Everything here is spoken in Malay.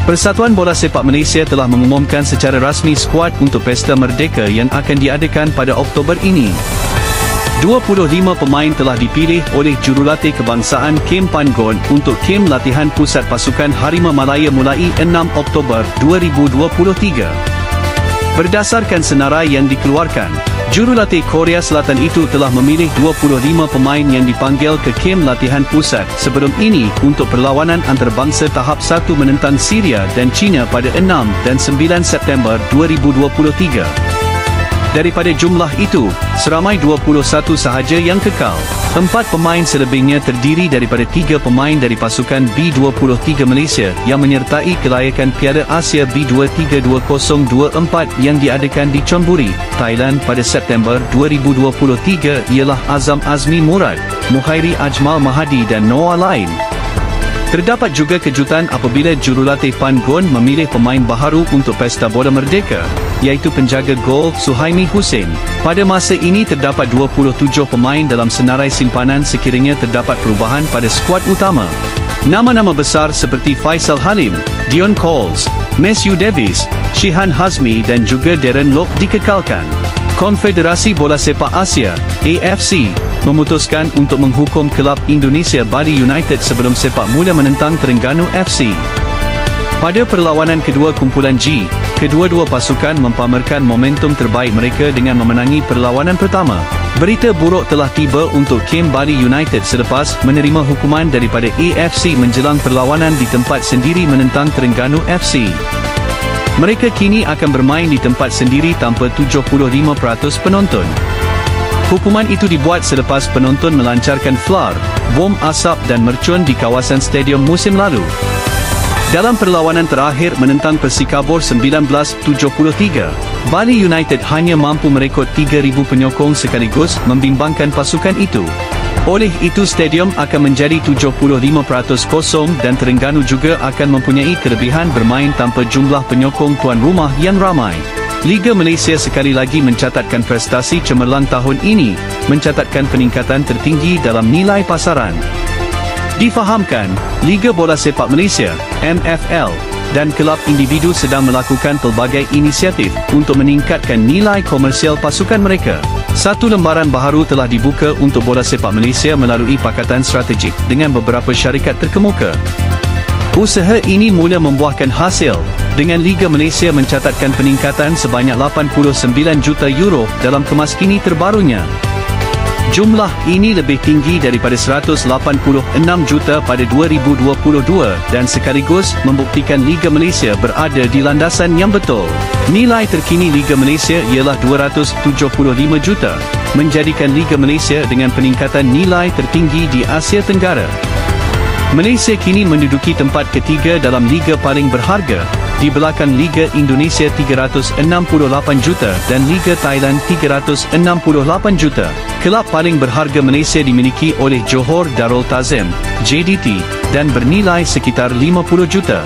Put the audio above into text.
Persatuan Bola Sepak Malaysia telah mengumumkan secara rasmi skuad untuk Pesta Merdeka yang akan diadakan pada Oktober ini. 25 pemain telah dipilih oleh Jurulatih Kebangsaan Kem Pangon untuk kem latihan pusat pasukan Harimau Malaya mulai 6 Oktober 2023. Berdasarkan senarai yang dikeluarkan, Jurulatih Korea Selatan itu telah memilih 25 pemain yang dipanggil ke kem latihan pusat sebelum ini untuk perlawanan antarabangsa tahap 1 menentang Syria dan China pada 6 dan 9 September 2023. Daripada jumlah itu, seramai 21 sahaja yang kekal. 4 pemain selebihnya terdiri daripada 3 pemain dari pasukan B23 Malaysia yang menyertai kelayakan Piala Asia B232024 yang diadakan di Chonburi, Thailand pada September 2023 ialah Azam Azmi Murad, Muhairi Ajmal Mahadi dan Noah lain. Terdapat juga kejutan apabila Jurulatih Pangon memilih pemain baharu untuk Pesta Bola Merdeka, iaitu penjaga gol Suhaimi Hussein. Pada masa ini terdapat 27 pemain dalam senarai simpanan sekiranya terdapat perubahan pada skuad utama. Nama-nama besar seperti Faisal Halim, Dion Coles, Matthew Davis, Shihan Hazmi dan juga Darren Lock dikekalkan. Konfederasi Bola Sepak Asia, AFC, memutuskan untuk menghukum kelab Indonesia Bali United sebelum sepak mula menentang Terengganu FC. Pada perlawanan kedua kumpulan G, kedua-dua pasukan mempamerkan momentum terbaik mereka dengan memenangi perlawanan pertama. Berita buruk telah tiba untuk kem Bali United selepas menerima hukuman daripada AFC menjelang perlawanan di tempat sendiri menentang Terengganu FC. Mereka kini akan bermain di tempat sendiri tanpa 75% penonton. Hukuman itu dibuat selepas penonton melancarkan flar, bom asap dan mercun di kawasan stadium musim lalu. Dalam perlawanan terakhir menentang Persikabor 1973, Bali United hanya mampu merekod 3,000 penyokong sekaligus membimbangkan pasukan itu. Oleh itu stadium akan menjadi 75% kosong dan Terengganu juga akan mempunyai kelebihan bermain tanpa jumlah penyokong tuan rumah yang ramai. Liga Malaysia sekali lagi mencatatkan prestasi cemerlang tahun ini, mencatatkan peningkatan tertinggi dalam nilai pasaran. Difahamkan, Liga Bola Sepak Malaysia, MFL, dan kelab individu sedang melakukan pelbagai inisiatif untuk meningkatkan nilai komersial pasukan mereka. Satu lembaran baharu telah dibuka untuk bola sepak Malaysia melalui pakatan strategik dengan beberapa syarikat terkemuka. Usaha ini mula membuahkan hasil, dengan Liga Malaysia mencatatkan peningkatan sebanyak 89 juta euro dalam kemaskini terbarunya. Jumlah ini lebih tinggi daripada 186 juta pada 2022 dan sekaligus membuktikan Liga Malaysia berada di landasan yang betul. Nilai terkini Liga Malaysia ialah 275 juta, menjadikan Liga Malaysia dengan peningkatan nilai tertinggi di Asia Tenggara. Malaysia kini menduduki tempat ketiga dalam liga paling berharga, di belakang Liga Indonesia 368 juta dan Liga Thailand 368 juta. Kelab paling berharga Malaysia dimiliki oleh Johor Darul Tazim, JDT, dan bernilai sekitar 50 juta.